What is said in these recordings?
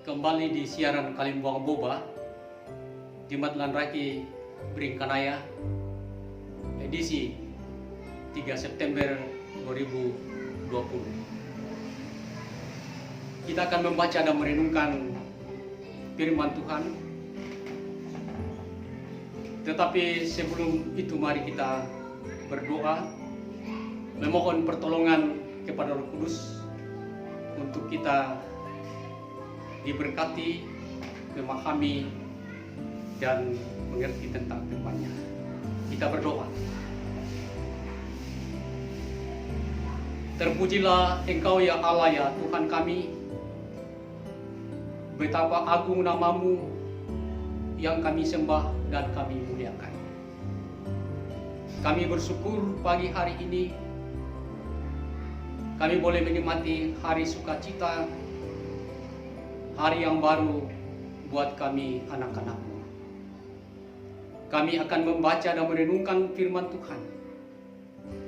Kembali di siaran Kalimbuang Boba di Matlan Raki Bringkanaya edisi 3 September 2020. Kita akan membaca dan merenungkan firman Tuhan. Tetapi sebelum itu mari kita berdoa, memohon pertolongan kepada Roh Kudus untuk kita diberkati, memahami dan mengerti tentang firman-Nya. Kita berdoa. Terpujilah Engkau ya Allah ya Tuhan kami. Betapa agung nama-Mu yang kami sembah dan kami muliakan. Kami bersyukur pagi hari ini kami boleh menikmati hari sukacita, hari yang baru buat kami anak-anak-Mu. Kami akan membaca dan merenungkan firman Tuhan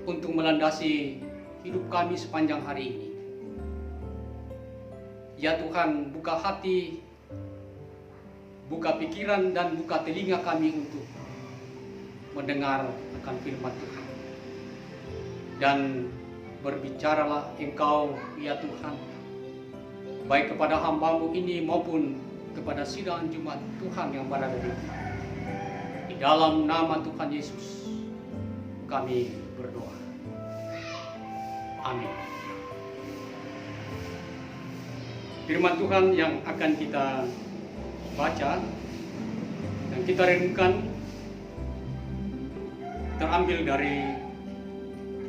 untuk melandasi hidup kami sepanjang hari ini. Ya Tuhan, buka hati, buka pikiran dan buka telinga kami untuk mendengar akan firman Tuhan. Dan berbicaralah Engkau ya Tuhan, baik kepada hamba-Mu ini maupun kepada sidang Jumat Tuhan yang berada di sini. Di dalam nama Tuhan Yesus kami berdoa. Amin. Firman Tuhan yang akan kita baca dan kita renungkan terambil dari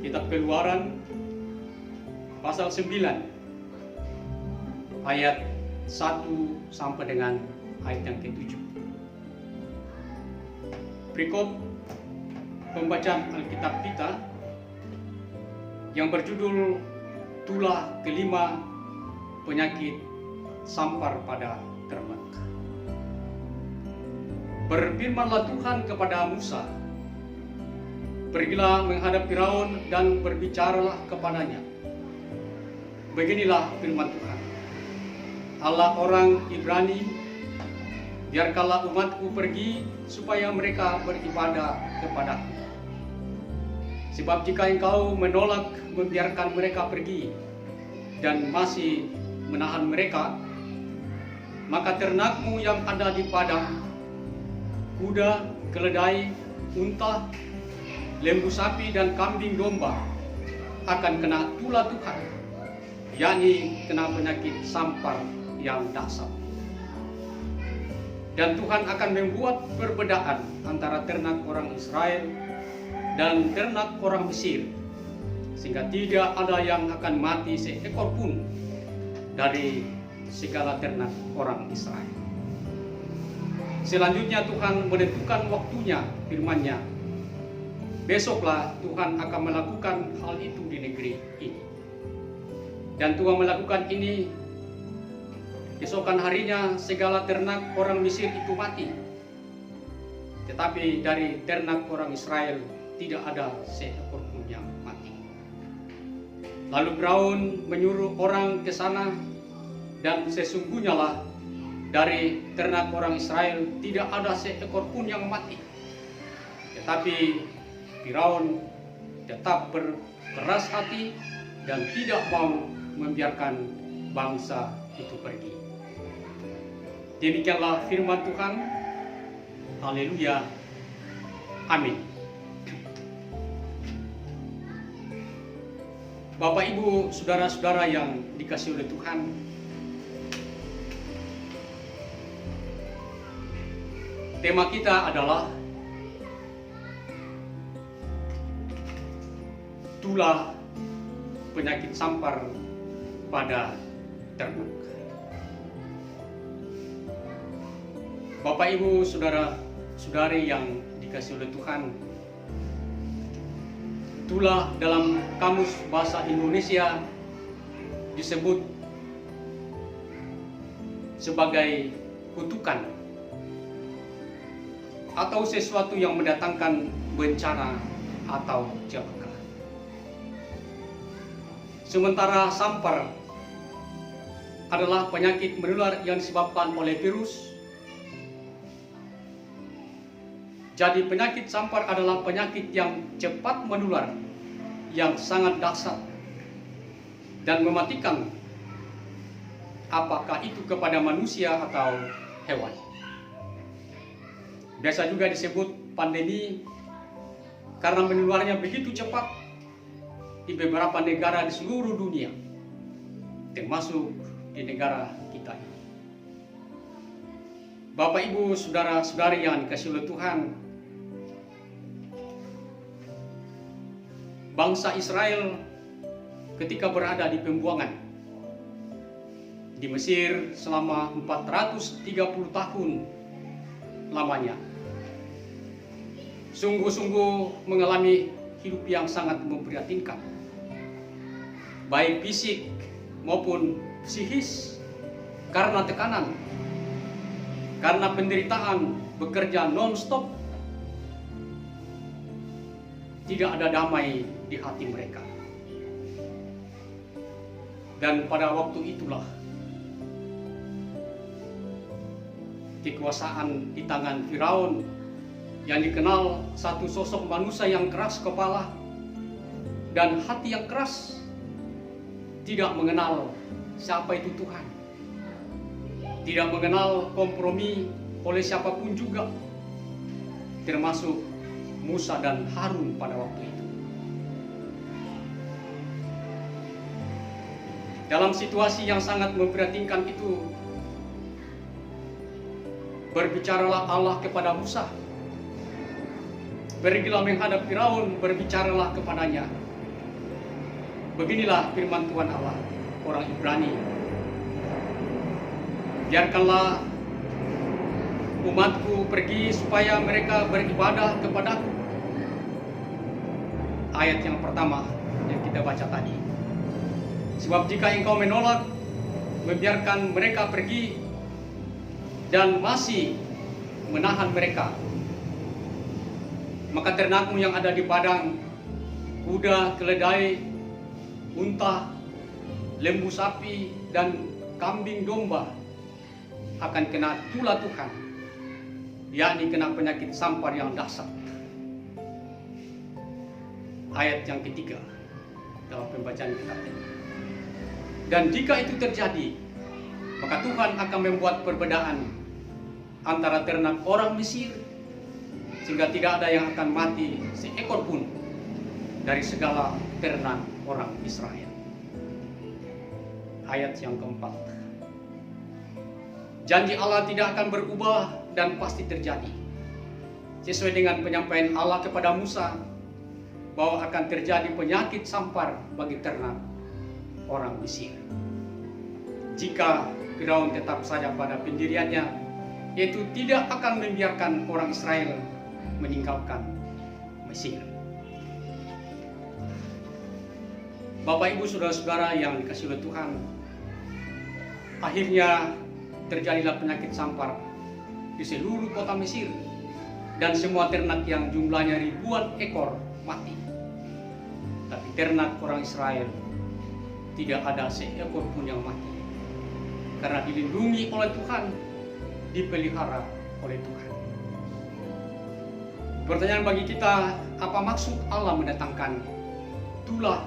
kitab Keluaran pasal 9 ayat 1 sampai dengan ayat yang ke-7. Berikut pembacaan Alkitab kita yang berjudul Tulah kelima penyakit sampar pada ternak. Berfirmanlah Tuhan kepada Musa, "Pergilah menghadap Firaun dan berbicaralah kepadanya. Beginilah firman Tuhan, Allah orang Ibrani, biarkanlah umatku pergi supaya mereka beribadah kepadaku. Sebab jika engkau menolak membiarkan mereka pergi dan masih menahan mereka, maka ternakmu yang ada di padang, kuda, keledai, unta, lembu sapi dan kambing domba akan kena tulah Tuhan, yakni kena penyakit sampar yang dahsyat. Dan Tuhan akan membuat perbedaan antara ternak orang Israel dan ternak orang Mesir, sehingga tidak ada yang akan mati seekor pun dari segala ternak orang Israel." Selanjutnya Tuhan menentukan waktunya, firman-Nya, "Besoklah Tuhan akan melakukan hal itu di negeri ini." Dan Tuhan melakukan ini, keesokan harinya segala ternak orang Mesir itu mati. Tetapi dari ternak orang Israel tidak ada seekor pun yang mati. Lalu Firaun menyuruh orang ke sana, dan sesungguhnya lah dari ternak orang Israel tidak ada seekor pun yang mati. Tetapi Firaun tetap berkeras hati dan tidak mau membiarkan bangsa itu pergi. Demikianlah firman Tuhan. Haleluya. Amin. Bapak, Ibu, saudara-saudara yang dikasihi oleh Tuhan, tema kita adalah tulah penyakit sampar pada ternak. Bapak, Ibu, saudara-saudari yang dikasihi oleh Tuhan, tulah dalam kamus bahasa Indonesia disebut sebagai kutukan atau sesuatu yang mendatangkan bencana atau celaka. Sementara sampar adalah penyakit menular yang disebabkan oleh virus. Jadi penyakit sampar adalah penyakit yang cepat menular, yang sangat dahsyat dan mematikan, apakah itu kepada manusia atau hewan. Biasa juga disebut pandemi karena menularnya begitu cepat di beberapa negara di seluruh dunia, termasuk di negara kita. Bapak, Ibu, saudara-saudari yang dikasihi oleh Tuhan, bangsa Israel ketika berada di pembuangan di Mesir selama 430 tahun lamanya, sungguh-sungguh mengalami hidup yang sangat memprihatinkan, baik fisik maupun psikis, karena tekanan, karena penderitaan, bekerja non-stop, tidak ada damai di hati mereka. Dan pada waktu itulah kekuasaan di tangan Firaun, yang dikenal satu sosok manusia yang keras kepala dan hati yang keras, tidak mengenal siapa itu Tuhan, tidak mengenal kompromi oleh siapapun juga, termasuk Musa dan Harun pada waktu itu. Dalam situasi yang sangat memprihatinkan itu, berbicaralah Allah kepada Musa. Pergilah menghadap Firaun, berbicaralah kepadanya. Beginilah firman Tuhan Allah, orang Ibrani. Biarkanlah umatku pergi supaya mereka beribadah kepadaku. Ayat yang pertama yang kita baca tadi. Sebab jika engkau menolak, membiarkan mereka pergi dan masih menahan mereka, maka ternakmu yang ada di padang, kuda, keledai, unta, lembu sapi, dan kambing domba akan kena tulah Tuhan, yakni kena penyakit sampar yang dahsyat. Ayat yang ketiga dalam pembacaan kita ini. Dan jika itu terjadi, maka Tuhan akan membuat perbedaan antara ternak orang Mesir, sehingga tidak ada yang akan mati seekor pun dari segala ternak orang Israel. Ayat yang keempat. Janji Allah tidak akan berubah dan pasti terjadi, sesuai dengan penyampaian Allah kepada Musa bahwa akan terjadi penyakit sampar bagi ternak orang Mesir. Jika Firaun tetap saja pada pendiriannya, yaitu tidak akan membiarkan orang Israel meninggalkan Mesir. Bapak, Ibu, saudara-saudara yang dikasihi oleh Tuhan, akhirnya terjadilah penyakit sampar di seluruh kota Mesir, dan semua ternak yang jumlahnya ribuan ekor mati. Tapi ternak orang Israel tidak ada seekor pun yang mati, karena dilindungi oleh Tuhan, dipelihara oleh Tuhan. Pertanyaan bagi kita, apa maksud Allah mendatangkan tulah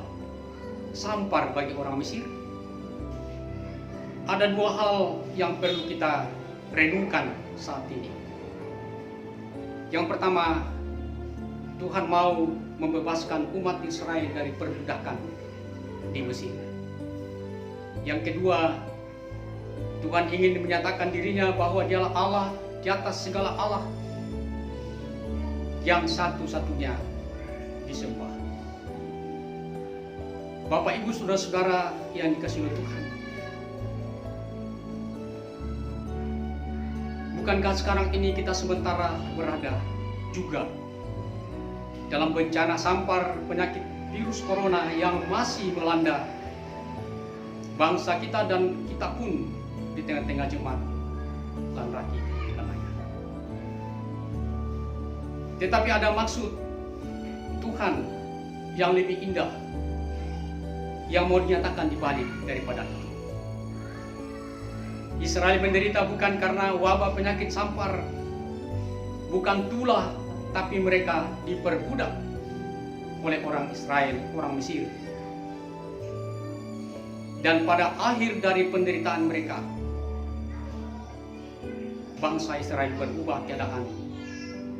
sampar bagi orang Mesir? Ada dua hal yang perlu kita renungkan saat ini. Yang pertama, Tuhan mau membebaskan umat Israel dari perbudakan di Mesir. Yang kedua, Tuhan ingin menyatakan dirinya bahwa Dialah Allah di atas segala Allah, yang satu-satunya disembah. Bapak, Ibu, saudara-saudara yang dikasihi oleh Tuhan, bukankah sekarang ini kita sementara berada juga dalam bencana sampar penyakit virus corona yang masih melanda bangsa kita dan kita pun di tengah-tengah jemaat Lanraki Kanaya. Tetapi ada maksud Tuhan yang lebih indah yang mau dinyatakan di balik daripada itu. Israel menderita bukan karena wabah penyakit sampar, bukan tulah, tapi mereka diperbudak oleh orang Israel, orang Mesir. Dan pada akhir dari penderitaan mereka, bangsa Israel berubah keadaan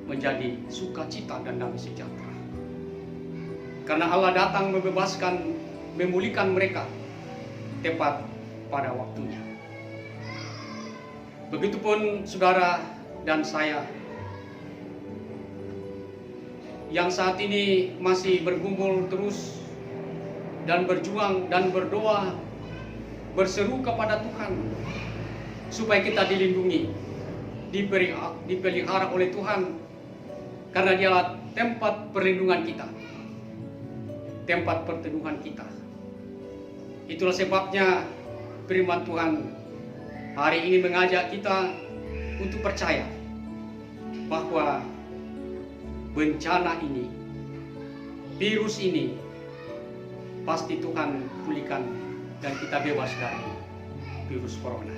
menjadi sukacita dan damai sejahtera. Karena Allah datang membebaskan, memulihkan mereka tepat pada waktunya. Begitupun saudara dan saya yang saat ini masih bergumul terus dan berjuang dan berdoa, berseru kepada Tuhan supaya kita dilindungi, dipelihara oleh Tuhan, karena Dialah tempat perlindungan kita, tempat perteduhan kita. Itulah sebabnya firman Tuhan hari ini mengajak kita untuk percaya bahwa bencana ini, virus ini, pasti Tuhan pulihkan dan kita bebas dari virus corona.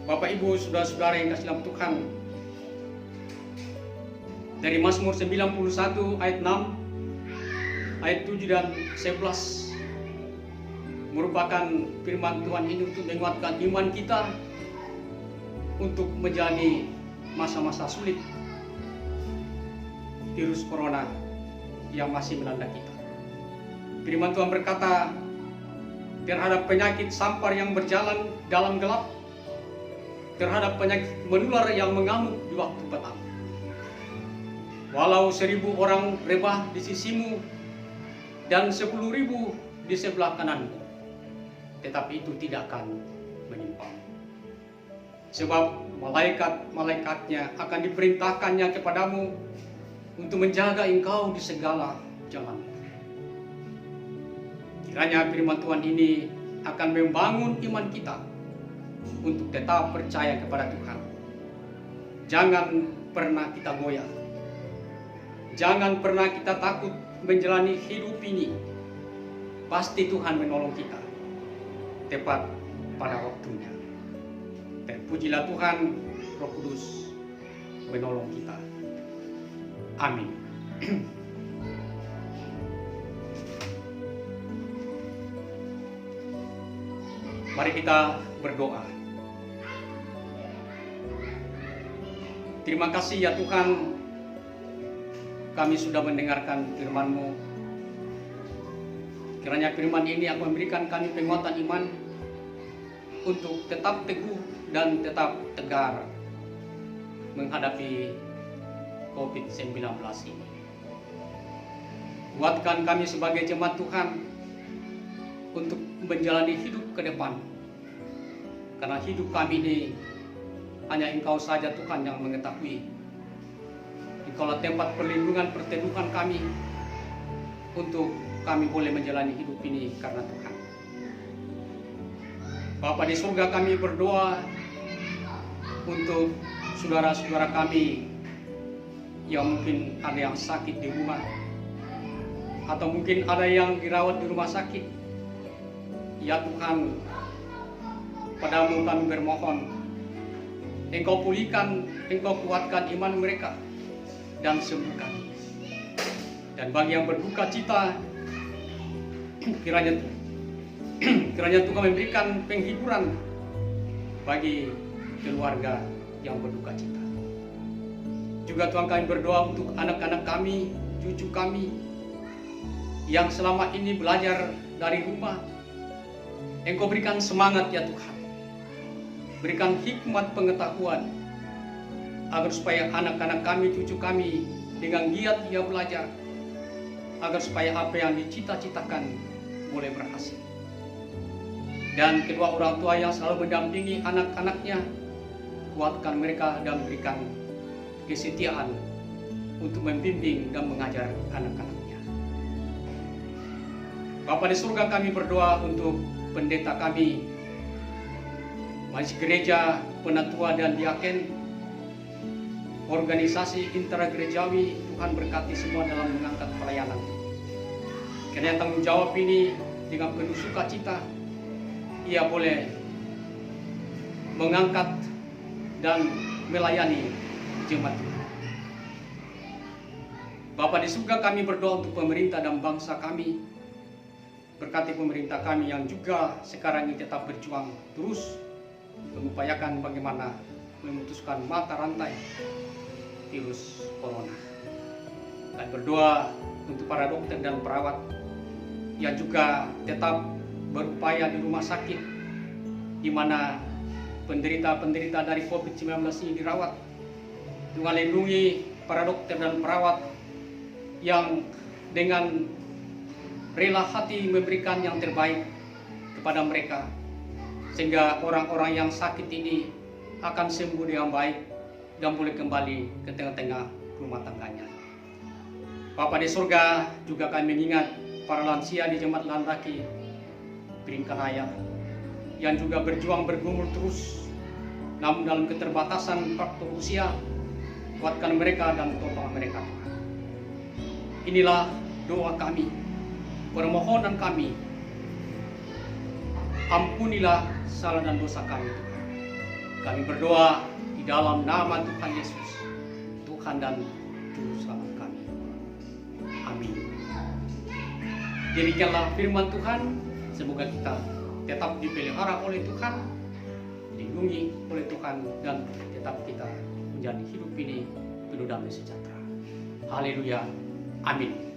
Bapak Ibu, saudara-saudara yang kasih dalam Tuhan, dari Mazmur 91 ayat 6, ayat 7 dan 11 merupakan firman Tuhan ini untuk menguatkan iman kita untuk menjalani masa-masa sulit virus corona yang masih melanda kita. Firman Tuhan berkata, terhadap penyakit sampar yang berjalan dalam gelap, terhadap penyakit menular yang mengamuk di waktu petang. Walau 1000 orang rebah di sisimu dan 10.000 di sebelah kananmu, tetapi itu tidak akan menimpamu. Sebab malaikat-malaikatnya akan diperintahkannya kepadamu untuk menjaga engkau di segala jalan. Kiranya firman Tuhan ini akan membangun iman kita untuk tetap percaya kepada Tuhan. Jangan pernah kita goyah. Jangan pernah kita takut menjalani hidup ini. Pasti Tuhan menolong kita tepat pada waktunya. Terpujilah Tuhan, Roh Kudus menolong kita. Amin. Mari kita berdoa. Terima kasih ya Tuhan, kami sudah mendengarkan firman-Mu. Kiranya firman ini akan memberikan kami penguatan iman untuk tetap teguh dan tetap tegar menghadapi COVID-19 ini. Kuatkan kami sebagai jemaat Tuhan untuk menjalani hidup ke depan. Karena hidup kami ini hanya Engkau saja Tuhan yang mengetahui. Engkaulah tempat perlindungan, perteduhan kami untuk kami boleh menjalani hidup ini karena Tuhan. Bapa di surga, kami berdoa untuk saudara-saudara kami yang mungkin ada yang sakit di rumah, atau mungkin ada yang dirawat di rumah sakit. Ya Tuhan, padamu kami bermohon, Engkau pulihkan, Engkau kuatkan iman mereka dan sembuhkan. Dan bagi yang berduka cita, kiranya Tuhan memberikan penghiburan bagi keluarga yang berduka cita. Juga Tuhan, kami berdoa untuk anak-anak kami, cucu kami yang selama ini belajar dari rumah. Engkau berikan semangat ya Tuhan, berikan hikmat pengetahuan agar supaya anak-anak kami, cucu kami dengan giat ia belajar, agar supaya apa yang dicita-citakan boleh berhasil. Dan kedua orang tua yang selalu mendampingi anak-anaknya, kuatkan mereka dan berikan kesetiaan untuk membimbing dan mengajar anak-anaknya. Bapa di surga, kami berdoa untuk pendeta kami, majelis gereja, penatua dan diaken, organisasi intragerejawi. Tuhan berkati semua dalam mengangkat pelayanan. Karena tanggung jawab ini dengan penuh sukacita ia boleh mengangkat dan melayani jemaat Tuhan. Bapa di surga, kami berdoa untuk pemerintah dan bangsa kami. Berkati pemerintah kami yang juga sekarang ini tetap berjuang terus mengupayakan bagaimana memutuskan mata rantai virus corona. Dan berdoa untuk para dokter dan perawat yang juga tetap berupaya di rumah sakit di mana penderita-penderita dari COVID-19 ini dirawat. Tuhan lindungi para dokter dan perawat yang dengan rela hati memberikan yang terbaik kepada mereka, sehingga orang-orang yang sakit ini akan sembuh dengan baik dan boleh kembali ke tengah-tengah rumah tangganya. Bapa di surga, juga kami mengingat para lansia di Jemaat Landaki Biringkanaya yang juga berjuang bergumul terus, namun dalam keterbatasan faktor usia, kuatkan mereka dan topang mereka. Inilah doa kami, permohonan kami. Ampunilah salah dan dosa kami, Tuhan. Kami berdoa di dalam nama Tuhan Yesus, Tuhan dan Juru Selamat kami. Amin. Demikianlah firman Tuhan. Semoga kita tetap dipelihara oleh Tuhan, dilindungi oleh Tuhan, dan tetap kita menjalani hidup ini penuh damai sejahtera. Haleluya. Amin.